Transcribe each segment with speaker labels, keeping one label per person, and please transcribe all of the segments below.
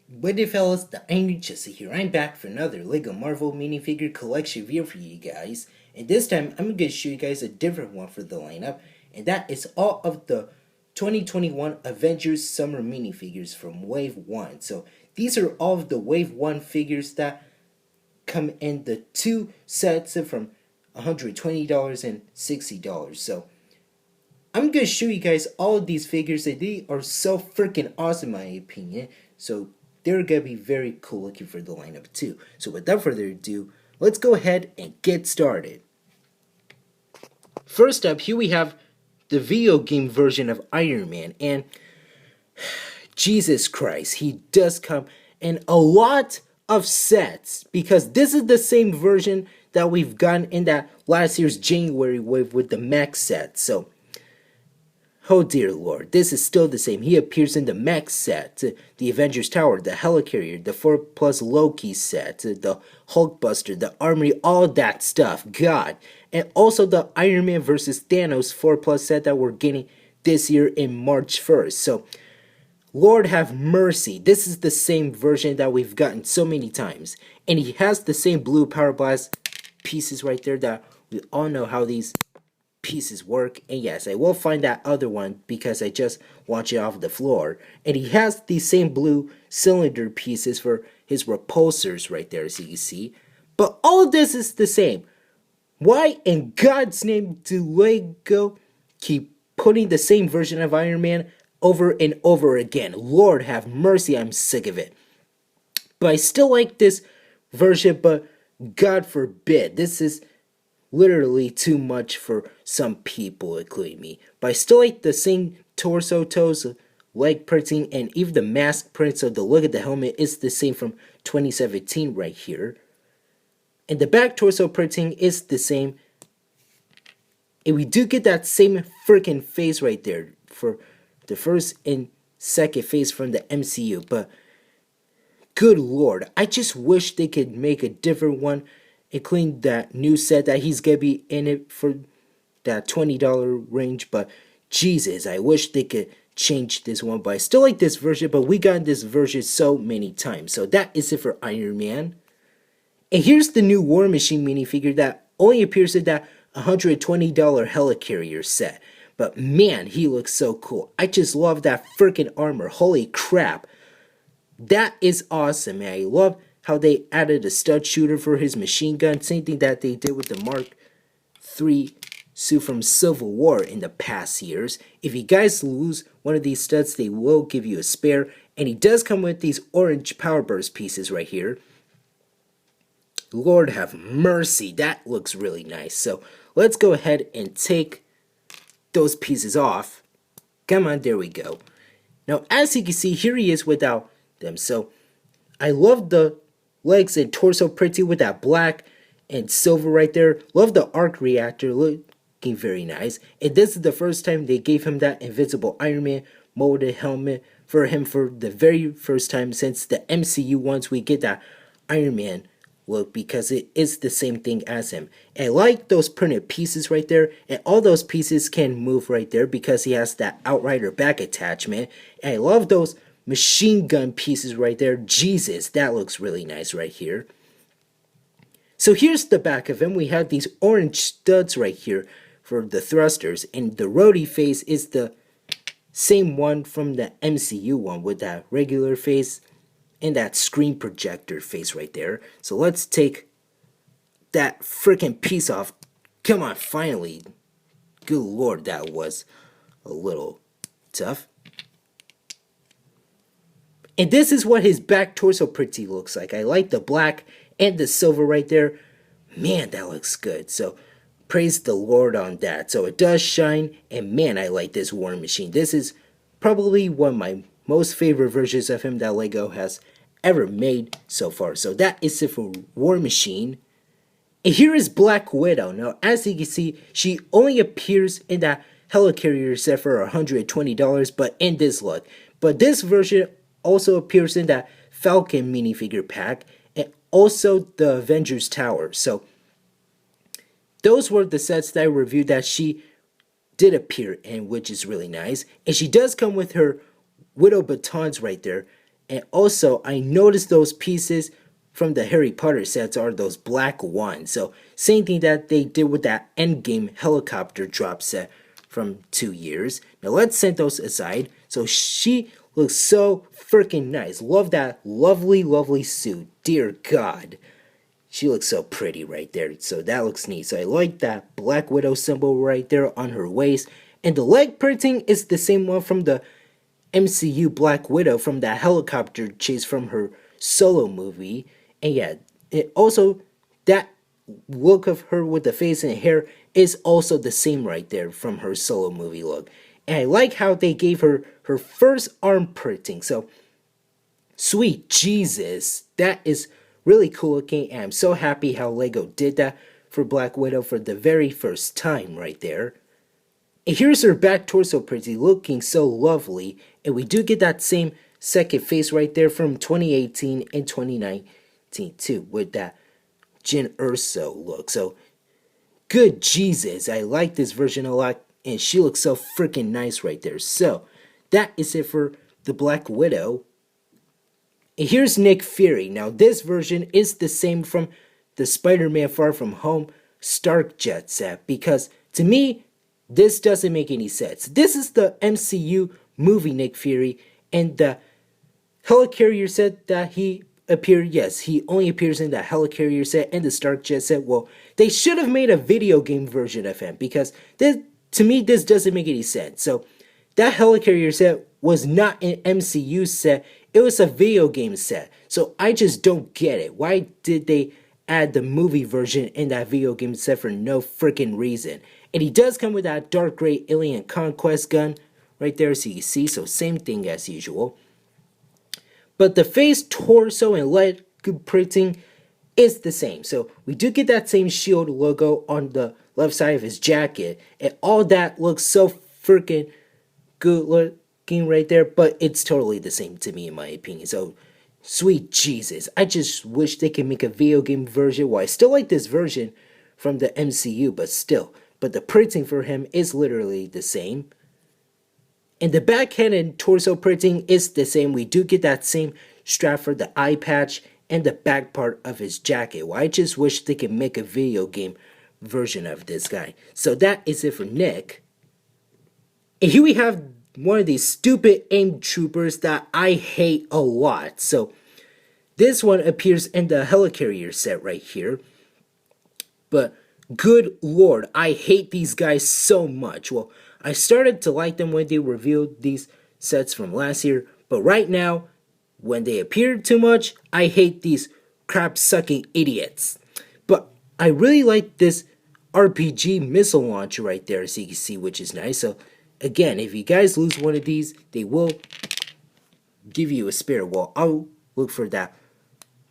Speaker 1: What if fellas, the Angry Jesse here. I'm back for another LEGO Marvel minifigure collection review for you guys. And this time, I'm going to show you guys a different one for the lineup. And that is all of the 2021 Avengers Summer minifigures from Wave 1. So, these are all of the Wave 1 figures that come in the two sets from $120 and $60. So, I'm going to show you guys all of these figures, and they are so freaking awesome in my opinion. So they're going to be very cool looking for the lineup too. So without further ado, let's go ahead and get started. First up, here we have the video game version of Iron Man, and Jesus Christ, he does come in a lot of sets, because this is the same version that we've gotten in that last year's January wave with the mech set. So oh dear lord, this is still the same. He appears in the mech set, the Avengers Tower, the Helicarrier, the 4+ Loki set, the Hulkbuster, the Armory, all that stuff. God. And also the Iron Man vs. Thanos 4+ set that we're getting this year in March 1st. So, Lord have mercy. This is the same version that we've gotten so many times. And he has the same blue Power Blast pieces right there that we all know how these pieces work. And yes, I will find that other one because I just launched it off the floor. And he has the same blue cylinder pieces for his repulsors right there, as you can see. But all of this is the same. Why in God's name do LEGO keep putting the same version of Iron Man over and over again? Lord have mercy, I'm sick of it. But I still like this version, but God forbid, this is literally too much for some people, including me. But I still like the same torso, toes, leg printing, and even the mask print, so the look of the helmet is the same from 2017 right here. And the back torso printing is the same. And we do get that same freaking face right there for the first and second face from the MCU. But good lord, I just wish they could make a different one, including that new set that he's gonna be in it for that $20 range. But Jesus, I wish they could change this one. But I still like this version, but we got this version so many times. So that is it for Iron Man. And here's the new War Machine minifigure that only appears in that $120 Helicarrier set. But man, he looks so cool. I just love that freaking armor. Holy crap. That is awesome, man. I love how they added a stud shooter for his machine gun. Same thing that they did with the Mark III suit from Civil War in the past years. If you guys lose one of these studs, they will give you a spare. And he does come with these orange Power Burst pieces right here. Lord have mercy, that looks really nice. So let's go ahead and take those pieces off. Come on, there we go. Now, as you can see, here he is without them. So I love the legs and torso printing with that black and silver right there. Love the arc reactor, looking very nice. And this is the first time they gave him that Invincible Iron Man molded helmet for him for the very first time since the MCU ones. We get that Iron Man look because it is the same thing as him. And I like those printed pieces right there, and all those pieces can move right there because he has that Outrider back attachment. And I love those machine gun pieces right there. Jesus, that looks really nice right here. So here's the back of him. We have these orange studs right here for the thrusters, and the Rhodey face is the same one from the MCU one with that regular face and that screen projector face right there. So let's take that freaking piece off. Come on, finally. Good lord, that was a little tough. And this is what his back torso pretty looks like. I like the black and the silver right there. Man, that looks good. So praise the Lord on that. So it does shine, and man, I like this War Machine. This is probably one of my most favorite versions of him that LEGO has ever made so far. So that is it for War Machine. And here is Black Widow. Now, as you can see, she only appears in that Helicarrier set for $120, but in this look. But this version also appears in that Falcon minifigure pack, and also the Avengers Tower. So those were the sets that I reviewed that she did appear in, which is really nice. And she does come with her Widow batons right there. And also, I noticed those pieces from the Harry Potter sets are those black ones. So, same thing that they did with that Endgame helicopter drop set from 2 years. Now, let's set those aside. So, she looks so freaking nice. Love that lovely, lovely suit. Dear God. She looks so pretty right there. So, that looks neat. So, I like that Black Widow symbol right there on her waist. And the leg printing is the same one from the MCU Black Widow from that helicopter chase from her solo movie. And yeah, it also, that look of her with the face and hair is also the same right there from her solo movie look. And I like how they gave her her first arm printing. So, sweet Jesus, that is really cool looking. And I'm so happy how Lego did that for Black Widow for the very first time right there. And here's her back torso pretty, looking so lovely. And we do get that same second face right there from 2018 and 2019 too, with that Jin Urso look. So, good Jesus, I like this version a lot. And she looks so freaking nice right there. So, that is it for the Black Widow. And here's Nick Fury. Now, this version is the same from the Spider-Man Far From Home Stark Jet set. Because, to me, this doesn't make any sense. This is the MCU movie Nick Fury, and the helicarrier set that he appeared, yes, he only appears in the helicarrier set and the Stark Jet set. Well, they should have made a video game version of him, because this, to me, this doesn't make any sense. So, that helicarrier set was not an MCU set, it was a video game set. So, I just don't get it. Why did they add the movie version in that video game set for no freaking reason? And he does come with that dark gray alien conquest gun right there, so you can see. So same thing as usual. But the face, torso, and leg printing is the same. So we do get that same shield logo on the left side of his jacket. And all that looks so freaking good looking right there. But it's totally the same to me in my opinion. So sweet Jesus. I just wish they could make a video game version. Well, I still like this version from the MCU, but still. But the printing for him is literally the same. And the backhand and torso printing is the same. We do get that same strap for the eye patch and the back part of his jacket. Well, I just wish they could make a video game version of this guy. So that is it for Nick. And here we have one of these stupid AIM troopers that I hate a lot. So this one appears in the helicarrier set right here. But good lord, I hate these guys so much. Well, I started to like them when they revealed these sets from last year, but right now, when they appeared too much, I hate these crap-sucking idiots. But I really like this RPG missile launcher right there, as you can see, which is nice. So, again, if you guys lose one of these, they will give you a spare. Well, I'll look for that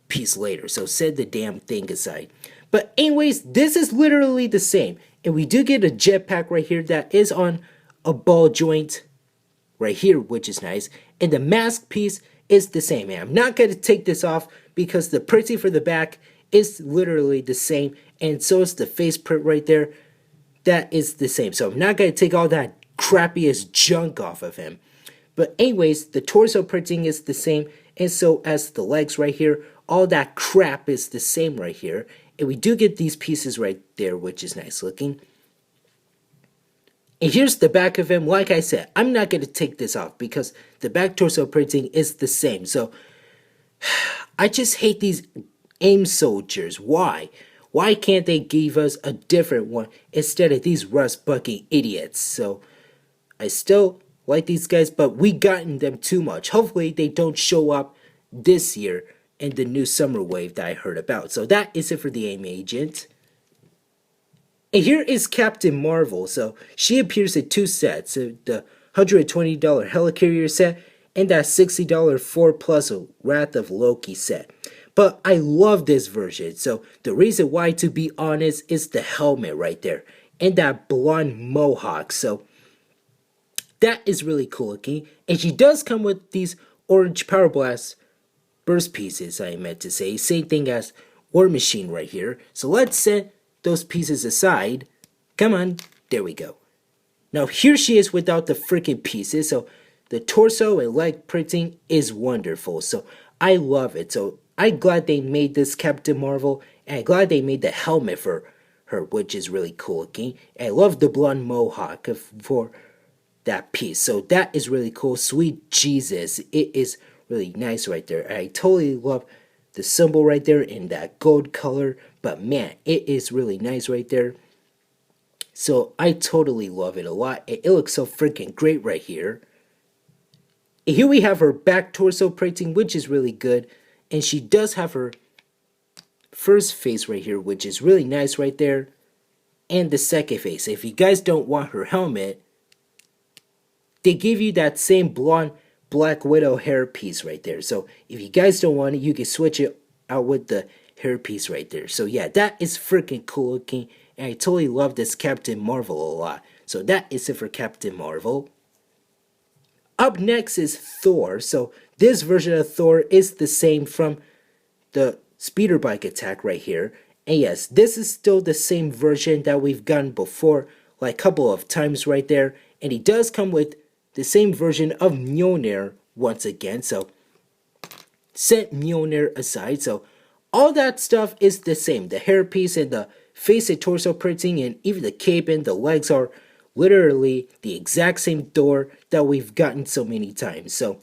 Speaker 1: piece later, so set the damn thing aside. But anyways, this is literally the same. And we do get a jetpack right here that is on a ball joint right here, which is nice. And the mask piece is the same. And I'm not going to take this off because the printing for the back is literally the same. And so is the face print right there. That is the same. So I'm not going to take all that crappiest junk off of him. But anyways, the torso printing is the same. And so as the legs right here. All that crap is the same right here. And we do get these pieces right there, which is nice looking. And here's the back of him. Like I said, I'm not going to take this off because the back torso printing is the same. So, I just hate these AIM soldiers. Why? Why can't they give us a different one instead of these rust-bucking idiots? So, I still like these guys, but we gotten them too much. Hopefully, they don't show up this year in the new summer wave that I heard about. So that is it for the AIM agent. And here is Captain Marvel. So she appears in two sets. So the $120 helicarrier set and that $60 4 Plus Wrath of Loki set. But I love this version. So the reason why, to be honest, is the helmet right there. And that blonde mohawk. So that is really cool looking. And she does come with these orange Power Blast burst pieces, I meant to say. Same thing as War Machine right here. So let's set those pieces aside. Come on. There we go. Now here she is without the freaking pieces. So the torso and leg printing is wonderful. So I love it. So I'm glad they made this Captain Marvel, and I'm glad they made the helmet for her, which is really cool looking. And I love the blonde mohawk for that piece. So that is really cool. Sweet Jesus, it is really nice right there. I totally love the symbol right there in that gold color, but man, it is really nice right there. So I totally love it a lot. It looks so freaking great right here. And here we have her back torso printing, which is really good. And she does have her first face right here, which is really nice right there. And the second face. If you guys don't want her helmet, they give you that same blonde Black Widow hair piece right there. So if you guys don't want it, you can switch it out with the hair piece right there. So yeah, that is freaking cool looking. And I totally love this Captain Marvel a lot. So that is it for Captain Marvel. Up next is Thor. So this version of Thor is the same from the speeder bike attack right here. And yes, this is still the same version that we've gotten before, like a couple of times right there. And he does come with the same version of Mjolnir once again. So set Mjolnir aside. So all that stuff is the same. The hairpiece and the face and torso printing and even the cape and the legs are literally the exact same Thor that we've gotten so many times. So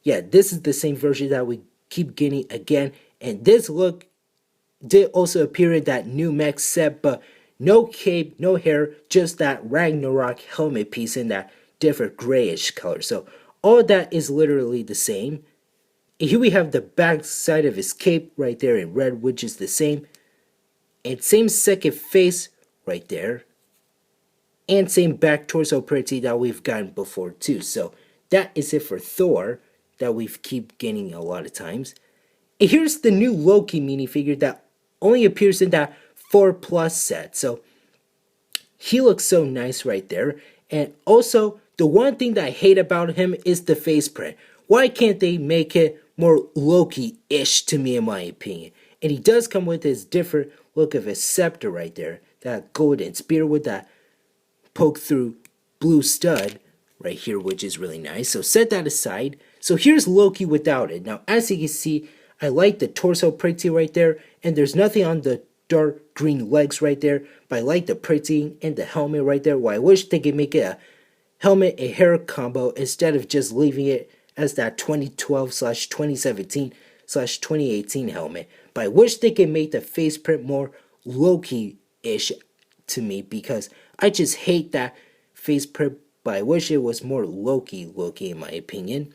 Speaker 1: yeah, this is the same version that we keep getting again. And this look did also appear in that new mech set, but no cape, no hair, just that Ragnarok helmet piece in that different grayish color. So all that is literally the same. And here we have the back side of his cape right there in red, which is the same. And same second face right there. And same back torso pretty that we've gotten before too. So that is it for Thor that we've keep getting a lot of times. And here's the new Loki minifigure that only appears in that 4+ set. So he looks so nice right there. And also, the one thing that I hate about him is the face print. Why can't they make it more Loki-ish to me, in my opinion? And he does come with his different look of his scepter right there. That golden spear with that poke through blue stud right here, which is really nice. So set that aside. So here's Loki without it. Now, as you can see, I like the torso printing right there. And there's nothing on the dark green legs right there. But I like the printing and the helmet right there. Well, I wish they could make it a helmet and hair combo instead of just leaving it as that 2012/2017/2018 helmet. But I wish they could make the face print more Loki-ish to me, because I just hate that face print, but I wish it was more Loki in my opinion.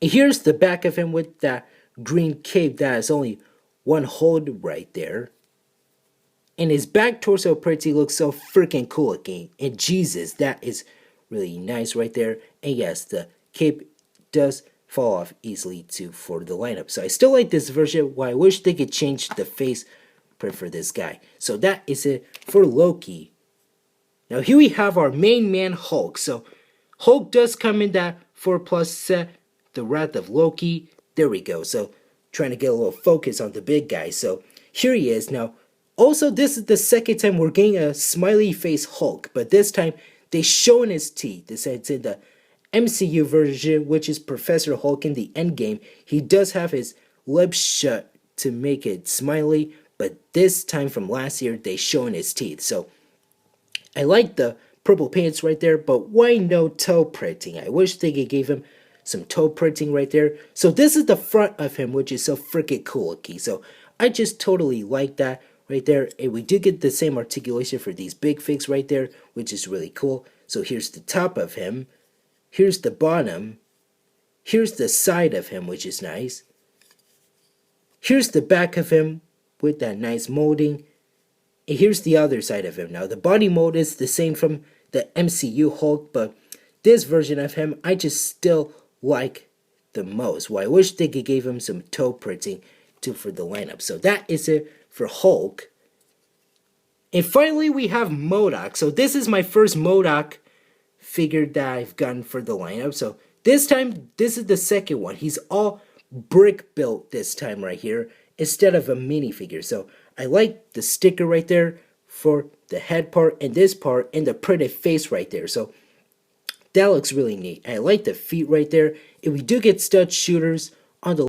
Speaker 1: And here's the back of him with that green cape that has only one hole right there. And his back torso pretty looks so freaking cool looking. And Jesus, that is really nice right there. And yes, the cape does fall off easily too for the lineup. So I still like this version. Well, I wish they could change the face print for this guy. So that is it for Loki. Now here we have our main man Hulk. So Hulk does come in that 4+ set, the Wrath of Loki. There we go. So trying to get a little focus on the big guy. So here he is. Now also, this is the second time we're getting a smiley face Hulk, but this time they showing his teeth. This is in the MCU version, which is Professor Hulk in the Endgame. He does have his lips shut to make it smiley, but this time from last year, they showing his teeth. So I like the purple pants right there, but why no toe printing? I wish they could give him some toe printing right there. So this is the front of him, which is so freaking cool looking. So I just totally like that right there. And we do get the same articulation for these big figs right there, which is really cool. So here's the top of him. Here's the bottom. Here's the side of him, which is nice. Here's the back of him with that nice molding. And here's the other side of him. Now, the body mold is the same from the MCU Hulk, but this version of him, I just still like the most. Well, I wish they could give him some toe printing too for the lineup. So that is it for Hulk. And finally, we have MODOK. So this is my first MODOK figure that I've gotten for the lineup. So this time, this is the second one. He's all brick built this time right here instead of a minifigure. So I like the sticker right there for the head part and this part and the printed face right there. So that looks really neat. I like the feet right there. If we do get stud shooters,